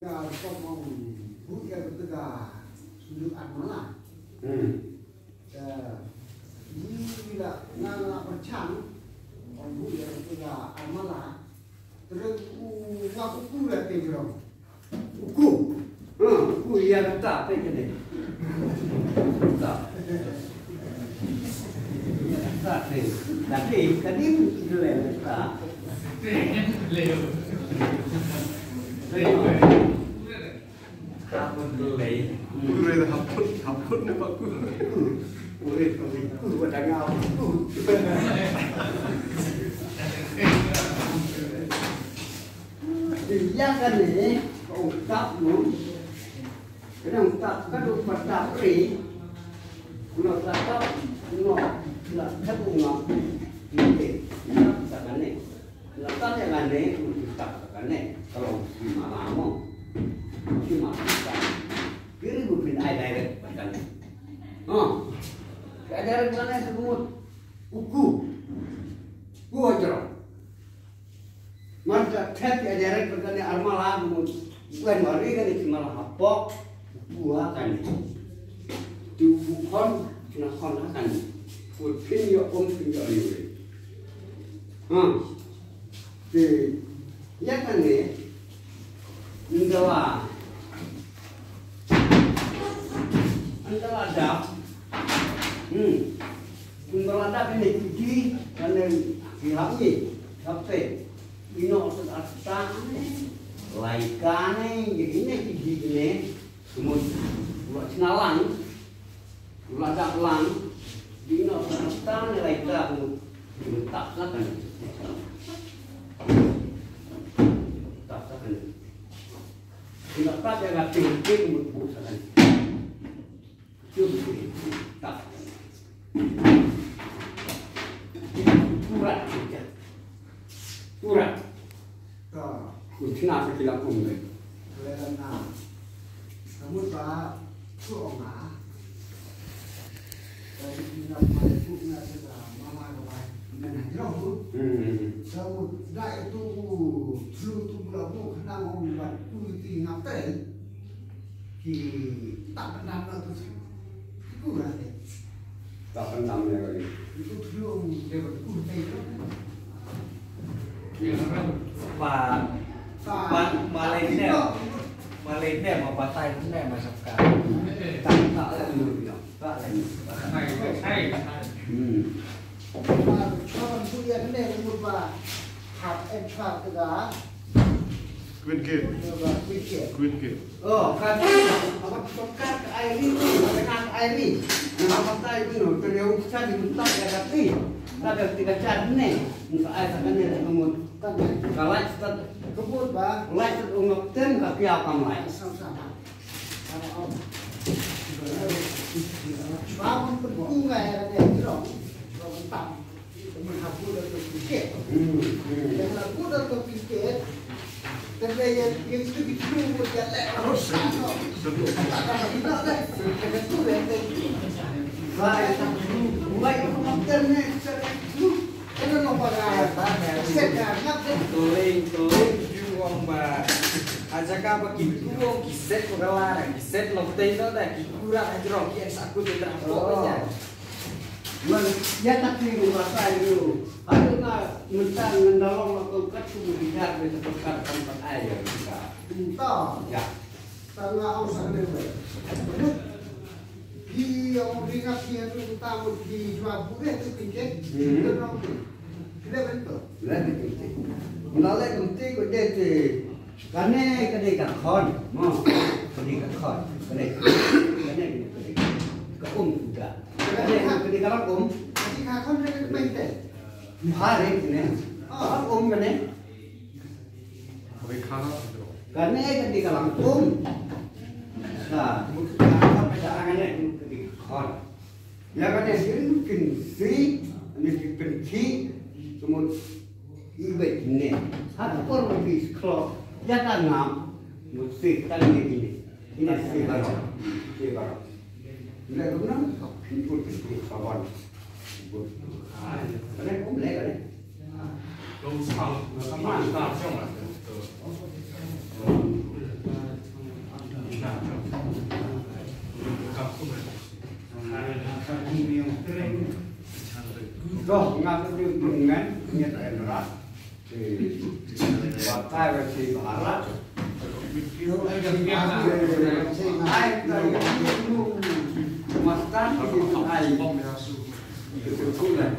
Ngomong bu ya betega sudut mana? Ini bila ngala percang, bu ya betega mana? Terus ngaku kuda tegrong. Ku iya tak apa jadi. Tak. Tak ni. Tadi itu leh tak. Leo. Hapun delay. Gue dah hapun ni pak gue. Ku dah ngau. Dia kan ni, tak nu. Kadang tak kadang pada free. Kalau tak nak satu ngau. Ini tak kan ni. Lepas yang ni tak kan ni. Kalau malam cuma kita kiri bukan ada macam ni. Ada mana semut uku ajar. Masa tet ajaran berkali armalah bukan mari kan cuma hapok buah kan. Tubuhkan cina kon kan. Pun yo pun yo ni. Ya kan ni. Anda ada. Anda ada ini di mana hilang ni. Sampai ino sekarang ni, laikan ni, ini ni semua buat senalang, buat daklang, ino sekarang ni laikan tak kan. Tidak tak jaga tinggi untuk bukan. Cuma tak. Kurang saja. Kurang. Tak. Kunci apa kita pun ni. Kerana kamu tak kurang Jadi kita mampu nak mama kau mana jauh. Kamu dah itu dulu tu belabu kena ngomong politik ngapain? Ki tak pernah nak tu. Itu lah ni. Tak pernah ni lagi. Itu dulu dia berpolitik tu. Pak Malaysia mau patai ni masuk kan. Tak lagi. Tak lagi. Hai. Cuman punya ni umur bah hab entah tegak. Queen Gate. Queen Gate. Kan apa tokat air ni, dengan air ni. Apa tai tu terus cari minta dia ni. Ada tiga cari ni. Untuk air tak ni kemudian. Kalau kita Kebut bah. mulai terungkap ten tapi apa mulai? Sama-sama. Bangun berbunga ada jerong, jerong entah. Menghapus atau pikir. Yang lagu atau pikir, tapi yang itu bikin buat jalan harus sama. Tak tidak dah. Kerana tu yang baik. Mulai mengajar ni itu. Kerana nampak ada. Sekarang Tuling juang ba. Aja ka ba kibuo kiset ko kala kiset lo tay no da kikura ajro ki saku tidak apa Ya tak kira masa itu. Ada nak mentang mendorong atau kat tubuh lihat di tempat tempat air kita. entah. Ya. Tengah ausah ni. Di yang ringat dia tu tahu di jual bukan tu tinggi. Terang tu. Tidak betul. Lagi penting. Melalui penting ko dia tu. Kane kene ka khon, mo. Kene ka khon. Kene ka juga. Kene ka lakum. Jadi kakak ni penting. Hari ini. Kene. Habis khana. Kane kene ka lakum. Nah, apa pada angan ni khon. Ya kene mungkin si, ni penci, semua ibet ni. Ada orang bis klop. Ya kan ngam, musik kan ini si baru. Bila guna, pintu kawan. Kene leh kene. 都唱，他妈大将了。Rồi, ngắm cái đường đường ngắn, nhiệt ảnh rát. Thì bật tay và chỉ bả rát. Ai ta luôn mặt tát thì ai. Cái này.